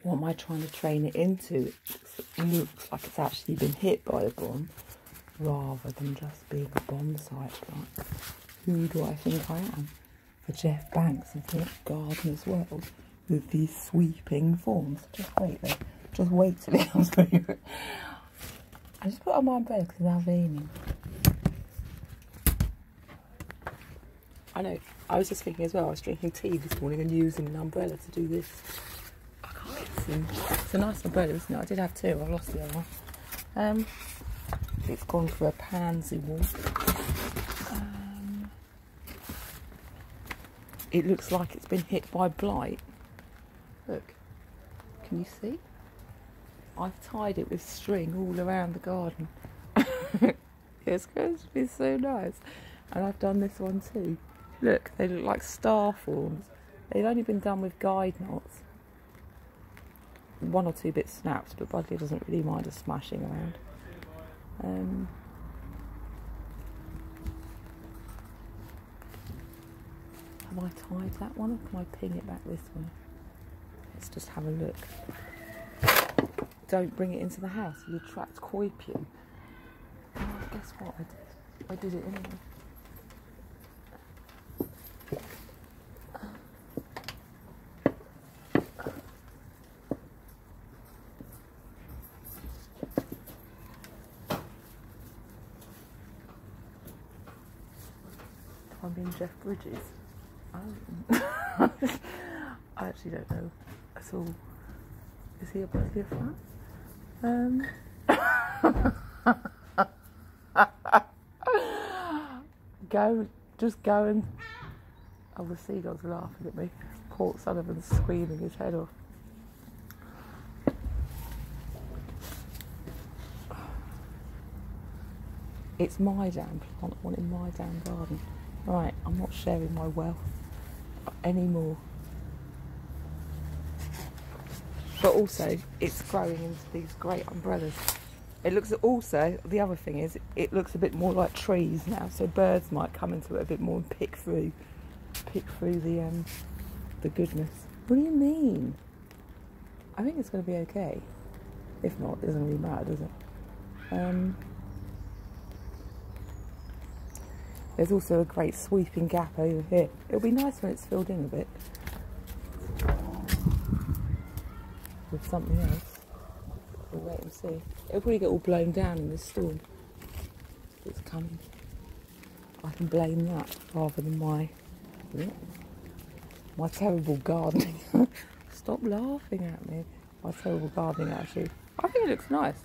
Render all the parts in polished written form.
What am I trying to train it into? It looks like it's actually been hit by a bomb, rather than just being a bomb site. Like, who do I think I am? For Jeff Banks of the Gardener's World with these sweeping forms. Just wait though. Just wait till it comes through. I just put on my umbrella because it's now raining. I know. I was just thinking as well, I was drinking tea this morning and using an umbrella to do this. I can't get this in. It's a nice umbrella, isn't it? I did have two. I lost the other one. It's gone for a pansy wall. It looks like it's been hit by blight. Look. Can you see? I've tied it with string all around the garden. It's going to be so nice. And I've done this one too. Look, they look like star forms. They've only been done with guide knots. One or two bits snapped, but Budley doesn't really mind us smashing around. Have I tied that one, or can I ping it back this way? Let's just have a look. Don't bring it into the house, you attract coipium. Oh, guess what I did? I did it anyway. I'm being Jeff Bridges. I actually don't know at all. Is he a fan? Just go and... Oh, the seagull's laughing at me. Port Sullivan's screaming his head off. It's my damn plant, I want in my damn garden. Right, I'm not sharing my wealth anymore. But also, it's growing into these great umbrellas. It looks also, the other thing is, it looks a bit more like trees now, so birds might come into it a bit more and pick through the goodness. What do you mean? I think it's going to be okay. If not, it doesn't really matter, does it? There's also a great sweeping gap over here. It'll be nice when it's filled in a bit with something else. We'll wait and see. It'll probably get all blown down in this storm that's coming. I can blame that rather than my terrible gardening. Stop laughing at me. My terrible gardening attitude. I think it looks nice.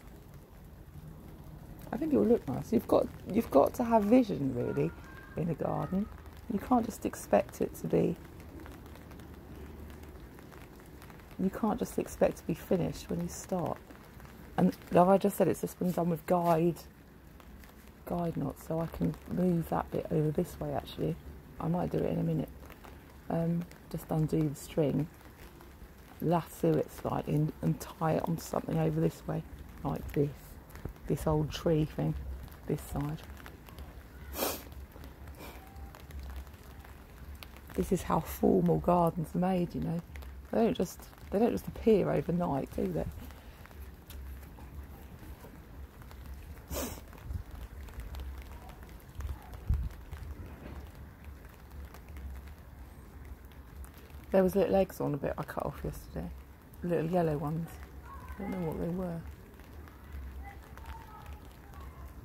I think it will look nice. You've got to have vision, really, in a garden. You can't just expect it to be... You can't just expect to be finished when you start. And like I just said, it's just been done with guide knots, so I can move that bit over this way, actually. I might do it in a minute. Just undo the string, lasso it slightly and tie it on something over this way, like this old tree thing, this side. This is how formal gardens are made, you know. They don't just appear overnight, do they? There was little eggs on a bit I cut off yesterday. Little yellow ones. I don't know what they were.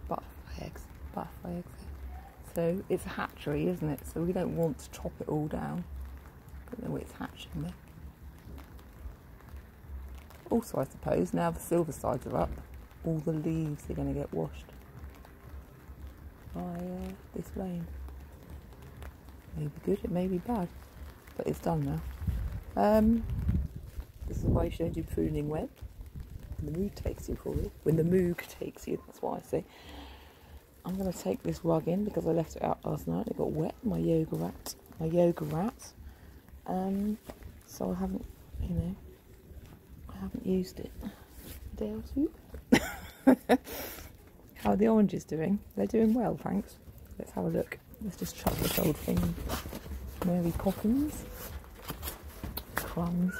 Butterfly eggs. So it's a hatchery, isn't it? So we don't want to chop it all down. But then it's hatching there. Also, I suppose, now the silver sides are up, all the leaves are going to get washed by this rain. It may be good, it may be bad, but it's done now. This is why you should do pruning when the mood takes you, probably. When the moog takes you, that's what I say. I'm going to take this rug in because I left it out last night. It got wet, my yoga rat. So I haven't, I haven't used it a day or two. How are the oranges doing? They're doing well, thanks. Let's have a look. Let's just chuck this old thing. Mary Poppins. Crumbs.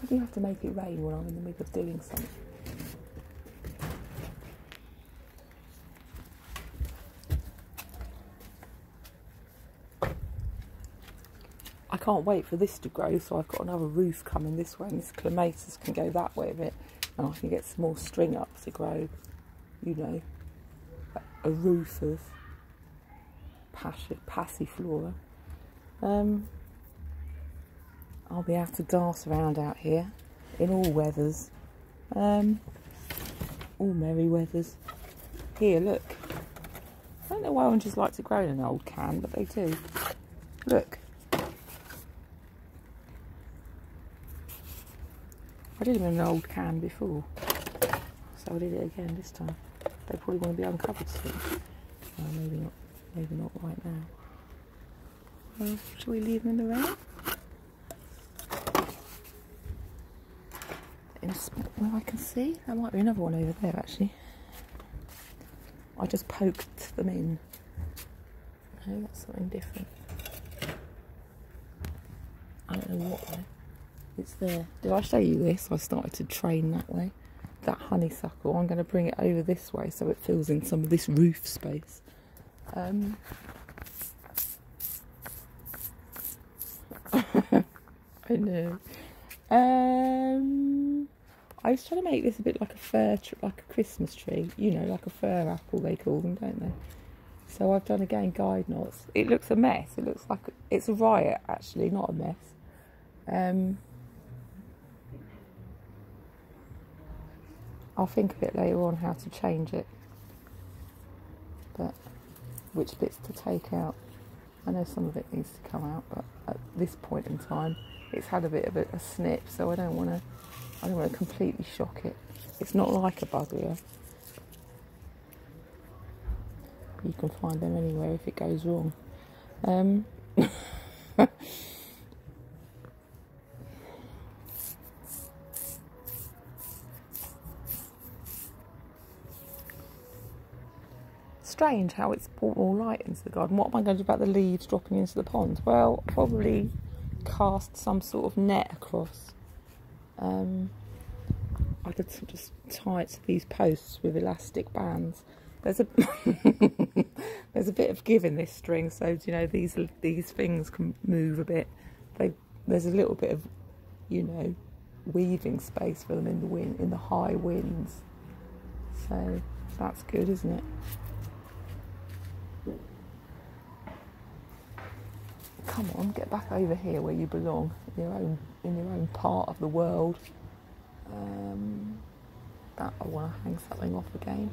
do have to make it rain when I'm in the middle of doing something. I can't wait for this to grow, so I've got another roof coming this way, and this clematis can go that way a bit, and I can get some more string up to grow, you know, a roof of passiflora. I'll be able to dart around out here in all weathers, all merry weathers. Here, look. I don't know why one just likes to grow in an old can, but they do. Look. I did them in an old can before, so I did it again this time. They probably want to be uncovered soon. Maybe not right now. Well, shall we leave them in the rain? Where I can see, there might be another one over there actually. I just poked them in. No, that's something different. I don't know what though. It's there. Did I show you this? I started to train that way. That honeysuckle, I'm going to bring it over this way so it fills in some of this roof space. I know. I was trying to make this a bit like a like a Christmas tree. You know, like a fir apple they call them, don't they? So I've done again guide knots. It looks a mess. It looks like it's a riot actually, not a mess. I'll think a bit later on how to change it, but which bits to take out. I know some of it needs to come out, but at this point in time, it's had a bit of a snip, so I don't want to completely shock it. It's not like a bugler. You can find them anywhere if it goes wrong. Strange how it's brought more light into the garden. What am I going to do about the leaves dropping into the pond? Well, probably cast some sort of net across. I could just tie it to these posts with elastic bands. There's a there's a bit of give in this string, so you know these things can move a bit. There's a little bit of, you know, weaving space for them in the high winds. So that's good, isn't it? Come on, get back over here where you belong, in your own part of the world. That I want to hang something off again.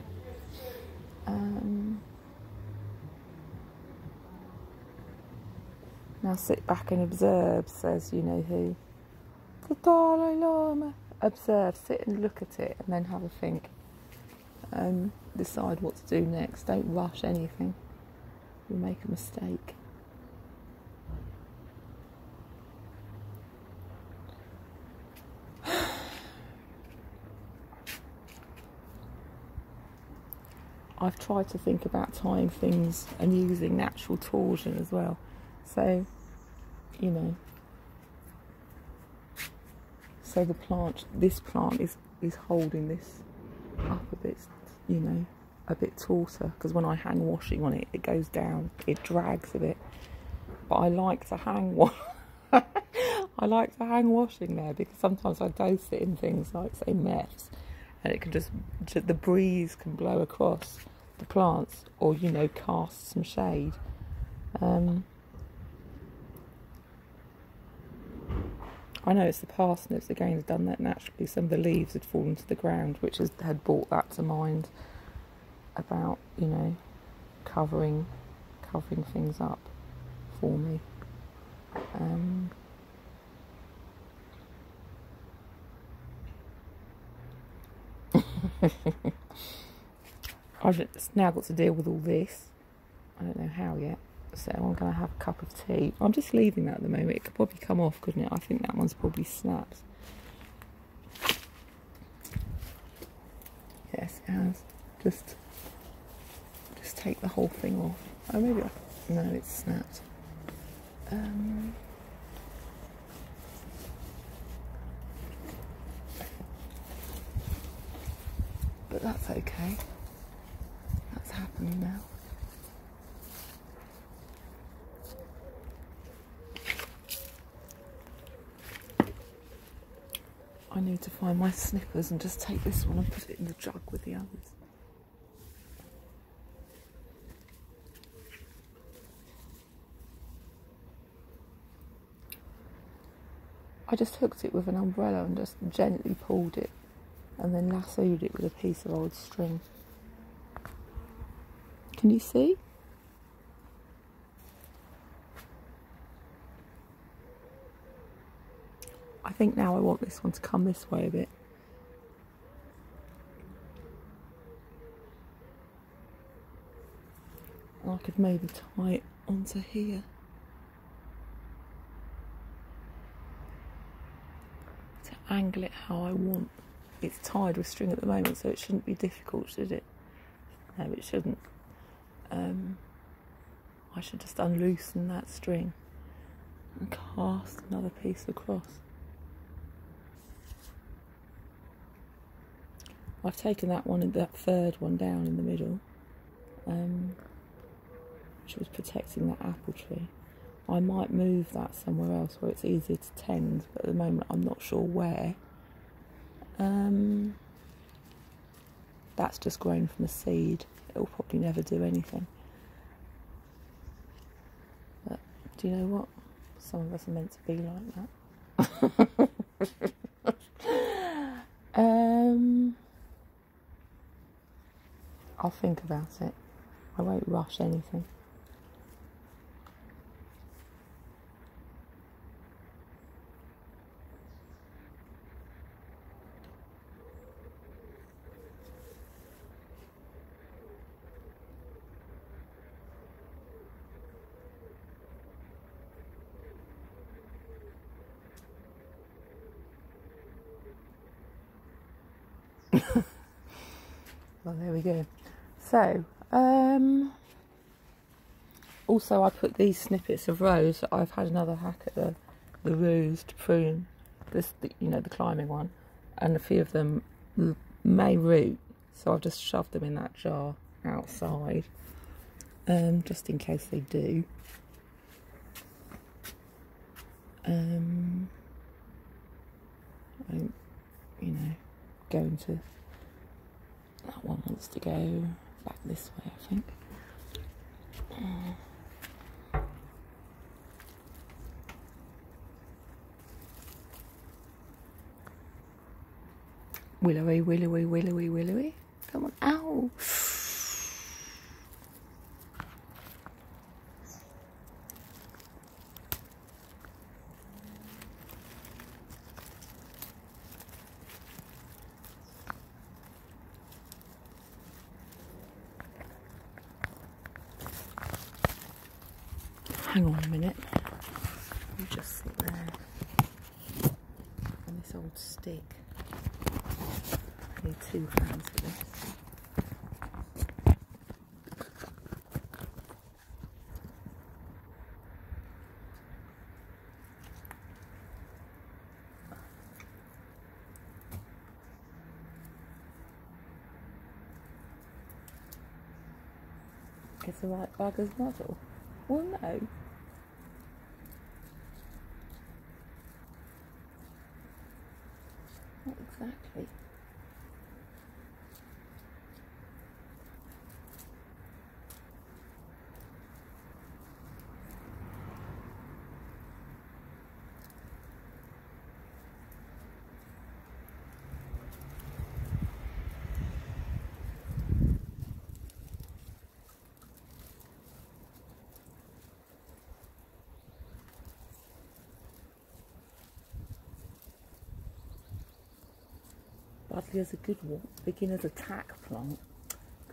Now sit back and observe, says you know who. The Dalai Lama. Observe, sit and look at it, and then have a think. Decide what to do next. Don't rush anything. You'll make a mistake. I've tried to think about tying things and using natural torsion as well. So, you know, so this plant is holding this up a bit, you know, a bit tauter, because when I hang washing on it, it goes down, it drags a bit. But I like to hang I like to hang washing there because sometimes I dose it in things like, say, meths, and it can just the breeze can blow across the plants, or you know, cast some shade. I know it's the parsnips again have done that naturally. Some of the leaves had fallen to the ground, which had brought that to mind about, you know, covering things up for me. I've now got to deal with all this. I don't know how yet, so I'm going to have a cup of tea. I'm just leaving that at the moment. It could probably come off, couldn't it? I think that one's probably snapped. Yes, it has. Just take the whole thing off. Oh, maybe no, it's snapped. that's okay. That's happening now. I need to find my snippers and just take this one and put it in the jug with the others. I just hooked it with an umbrella and just gently pulled it and then lassoed it with a piece of old string. Can you see? I think now I want this one to come this way a bit. And I could maybe tie it onto here. To angle it how I want. It's tied with string at the moment, so it shouldn't be difficult, should it? No, it shouldn't. I should just unloosen that string and cast another piece across. I've taken that one, that third one down in the middle, which was protecting that apple tree. I might move that somewhere else where it's easier to tend, but at the moment I'm not sure where. That's just grown from a seed. It'll probably never do anything. But do you know what? Some of us are meant to be like that. I'll think about it. I won't rush anything. Well, there we go. So, also I put these snippets of rose. I've had another hack at the ruse to prune this, you know, the climbing one, and a few of them may root. So I've just shoved them in that jar outside, just in case they do. I'm, you know, going to. That one wants to go back this way, I think. Willowy, willowy, willowy, willowy. Come on, ow! Hang on a minute. You just sit there on this old stick. I need 2 hands for this. It's the right bugger's model. Well, no. Not exactly. Buddleia's a good one. Beginner's attack plant.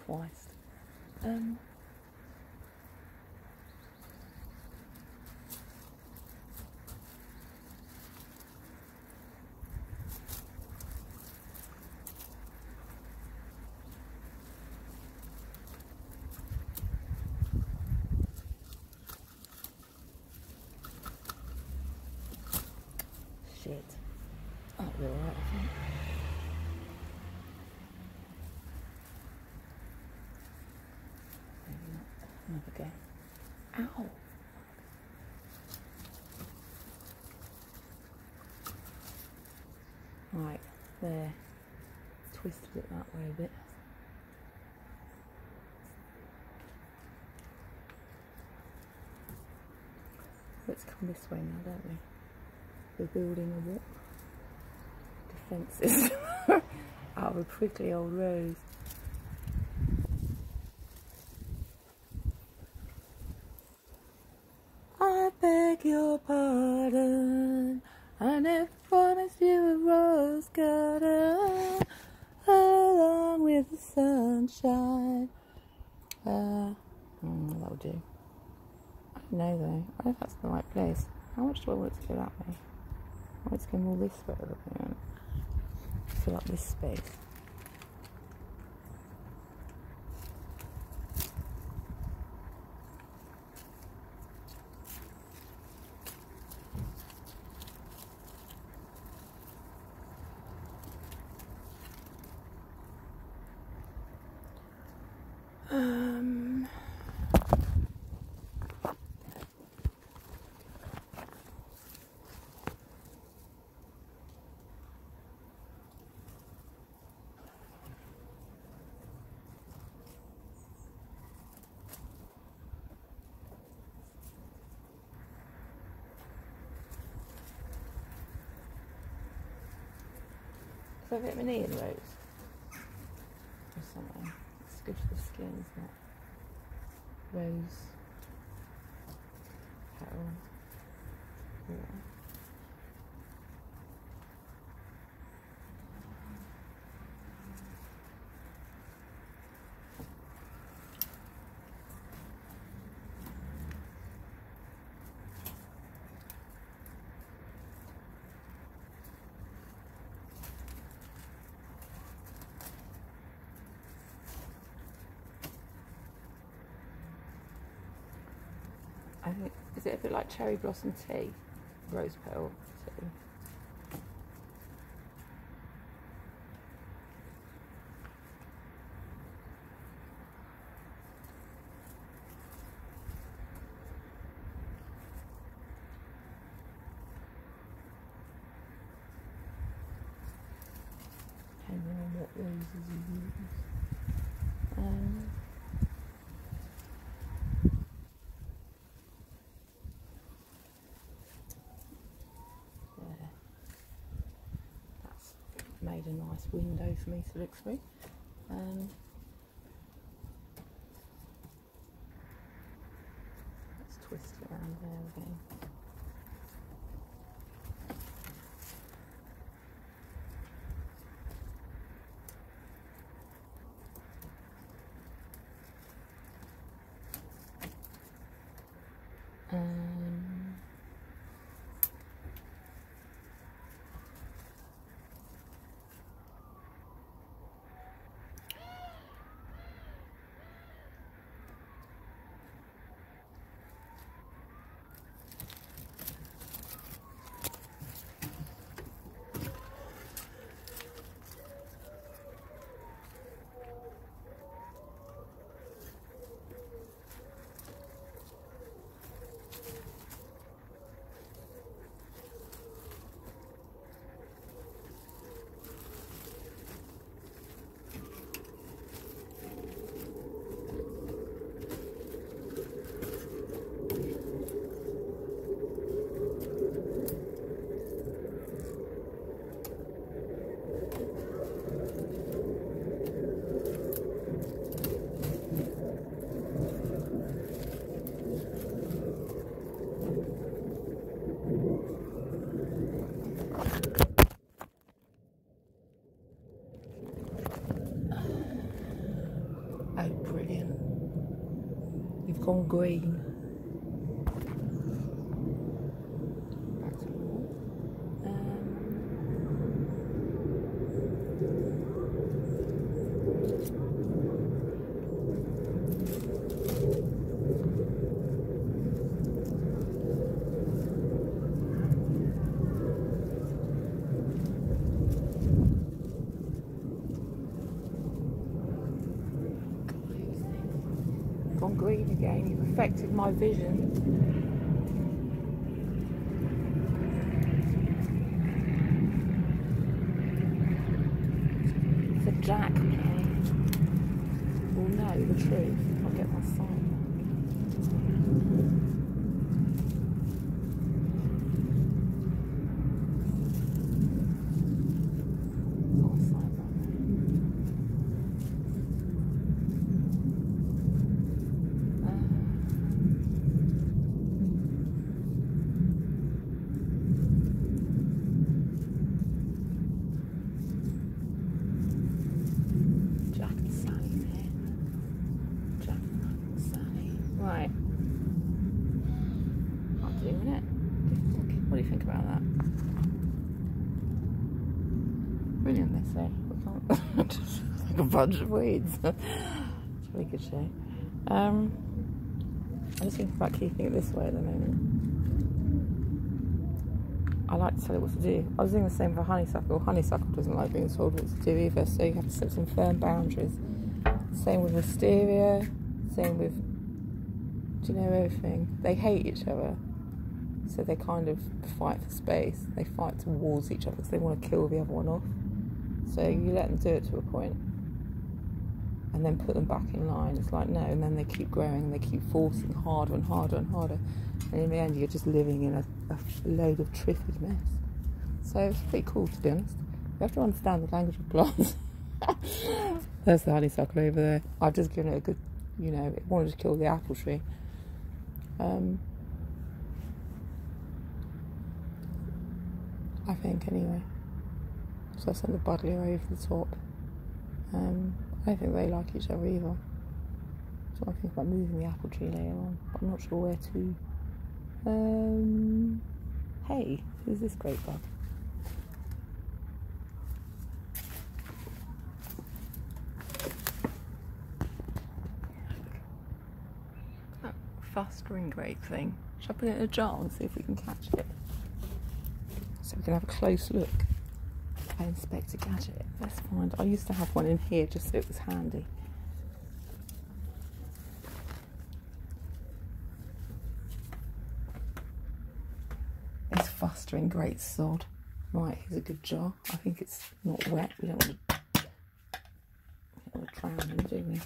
Christ. Shit. That'll be alright, I think. Another go. Ow! Right, there. Twisted it that way a bit. Let's come this way now, don't we? We're building a what? Defences out of a prickly old rose. I beg your pardon, I never promised you a rose garden along with the sunshine. That'll do. I don't know though, I don't know if that's the right place. How much do I want it to go that way? I want it to go more this way at the moment. Fill up this space. Is there vitamin E in those? Or something. It's good for the skin, isn't it? Rose petal. Water. I think, is it a bit like cherry blossom tea? Rose petal tea. Depending on what roses you use. Made a nice window for me to look through. Let's twist it around there again. Oh, brilliant. You've gone green. Back to the wall. Gone green. green again. You've affected my vision. It's a jack playing. Will know the truth. I'll get my sight back. Right. I'll do it. What do you think about that? Brilliant, they say. Just like a bunch of weeds. It's a really good shape. I'm just thinking about keeping it this way at the moment. I like to tell it what to do. I was doing the same for honeysuckle. Honeysuckle doesn't like being told what to do either, so you have to set some firm boundaries. Same with wisteria, same with, do you know, everything. They hate each other, so they kind of fight for space. They fight towards each other because they want to kill the other one off. So you let them do it to a point, and then put them back in line. It's like, no, and then they keep growing, and they keep forcing harder and harder and harder. And in the end, you're just living in a load of triffid mess. So it's pretty cool, to be honest. You have to understand the language of plants. There's the honeysuckle over there. I've just given it a good, you know, it wanted to kill the apple tree. I think, anyway. So I sent the buddleia over the top. I don't think they like each other either. So I think about moving the apple tree later on, but I'm not sure where to. Hey, who's this great bug? That fostering grape thing. Should I put it in a jar and see if we can catch it? So we can have a close look. I Inspector Gadget. Let's find. I used to have one in here just so it was handy. It's fostering great sod. Right, here's a good jar. I think it's not wet. We don't want to drown him, do we?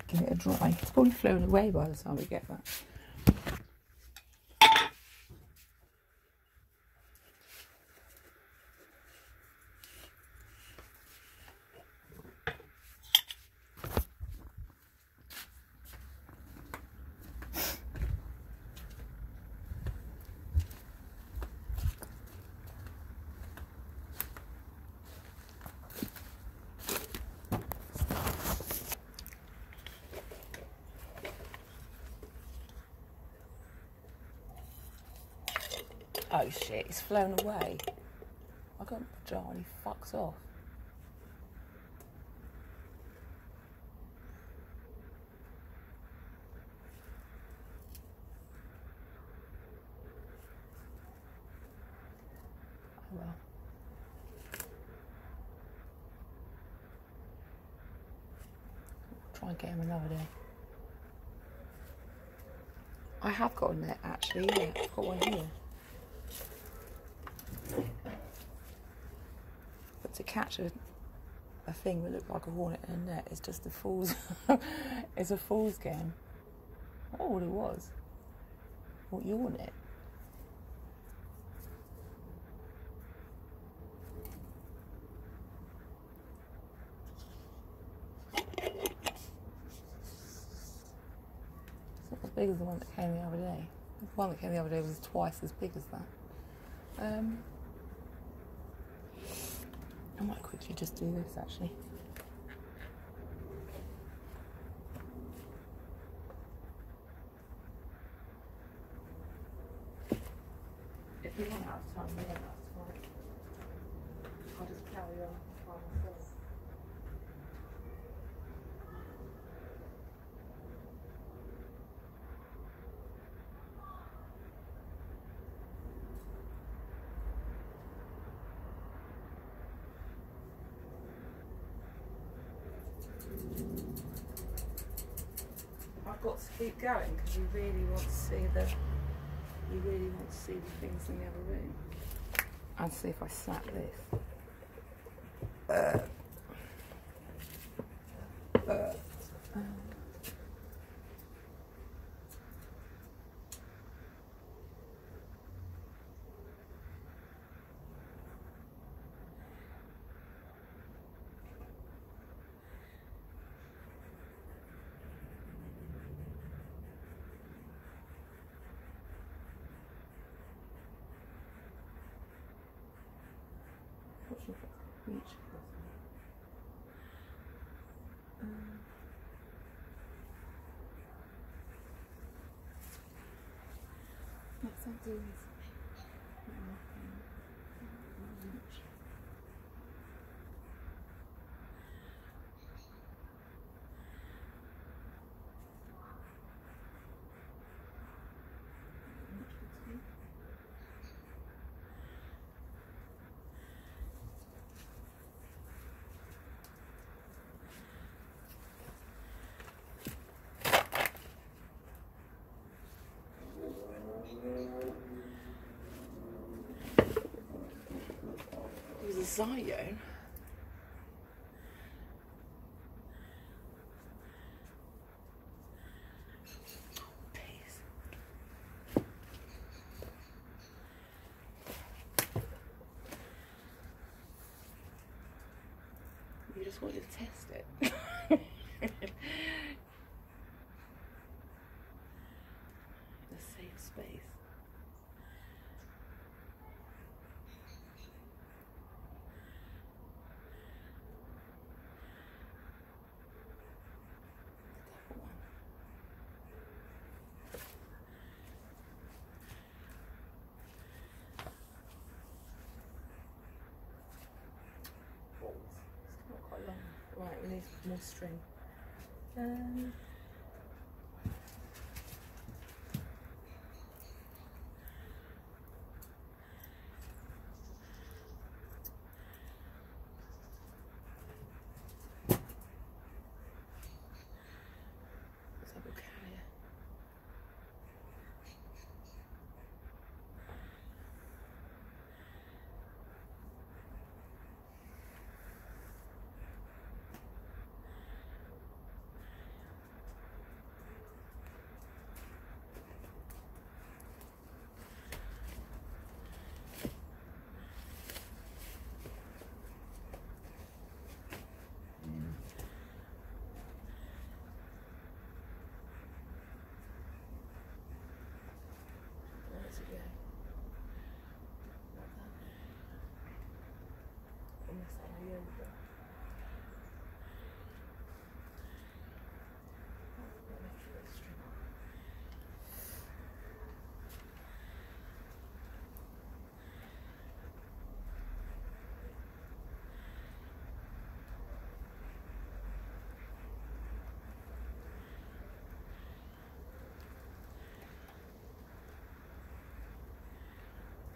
Give it a dry. It's probably flown away by the time we get that. Oh shit, he's flown away. I got the jar and he fucks off. Oh well. Try and get him another day. I have got a net actually, yeah, I've got one here. But to catch a thing that looked like a hornet in a net is just a fool's it's a fool's game. Oh, what it was. What, your net? It's not as big as the one that came the other day. The one that came the other day was twice as big as that. I might quickly just do this actually. If we run out of time, then that's fine. I'll just carry on by myself. I've got to keep going because you really want to see the things in the other room. And see if I snap this. Reach. What's that do? It was a Zion. You just wanted to test it. A safe space. Right, we need more string. Let's have a carrier.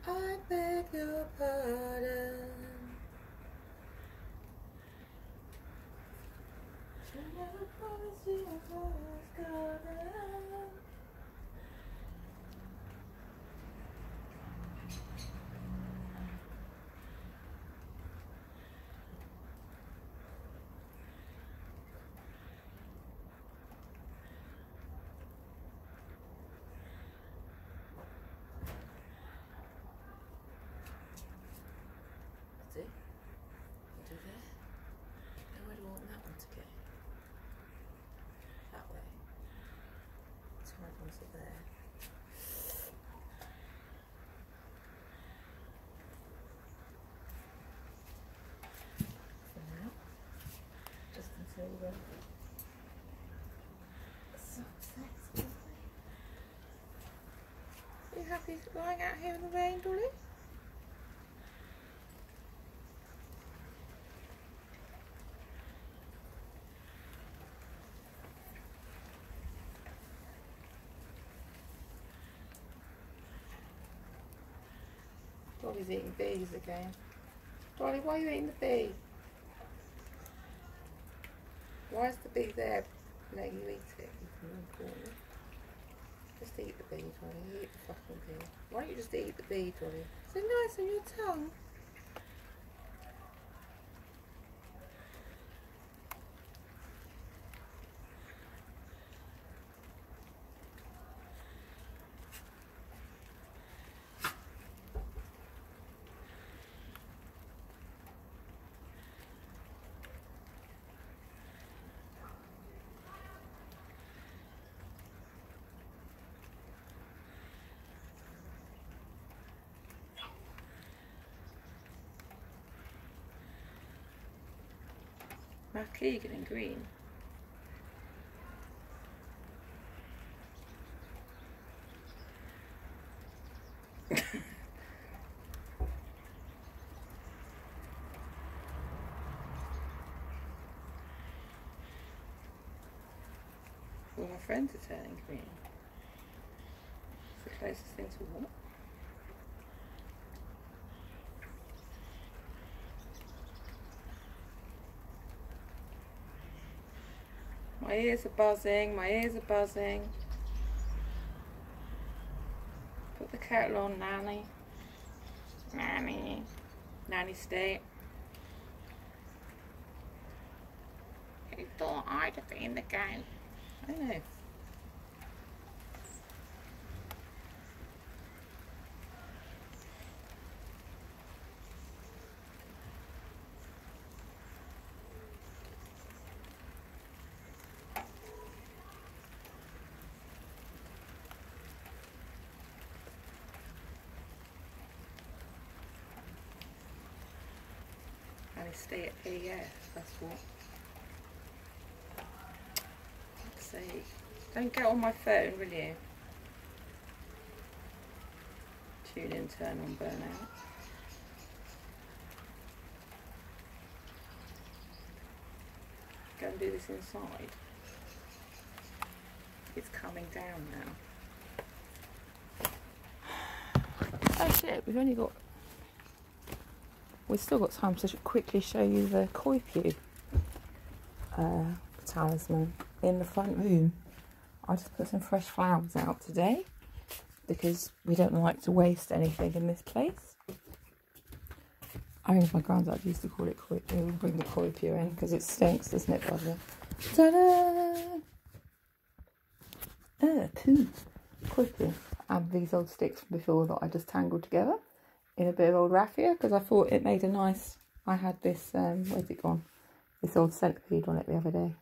I beg your pardon. I never promised you I was gonna. See? Do there. Now where do I want that one to go? That way. Let's try it onto there. For now. Just until the sunsets. Are you happy lying out here in the rain, Dolly? Dolly's eating bees again. Dolly, why are you eating the bee? Why is the bee there letting you eat it. You can report it. Just eat the bead, Ronnie. Eat the fucking bead. Why don't you just eat the bead, Ronnie? So nice on your tongue. Matt Keegan in green. All my friends are turning green. It's the closest thing to what? My ears are buzzing, my ears are buzzing. Put the kettle on, Nanny. Nanny. Nanny stay. Who thought I'd have been the game? I know. Nanny stay at PES, that's what. Let's see. Don't get on my phone, will you? Tune in, turn on, burn out. Go and do this inside. It's coming down now. Oh shit, we've still got time to quickly show you the Koipyu talisman in the front room. I just put some fresh flowers out today because we don't like to waste anything in this place. I think my granddad used to call it Koipyu. We'll bring the Koipyu in because it stinks, doesn't it, brother? Ta-da! Cool. Koipyu. And these old sticks from before that I just tangled together in a bit of old raffia because I thought it made a nice... I had this, where's it gone? This old centipede on it the other day.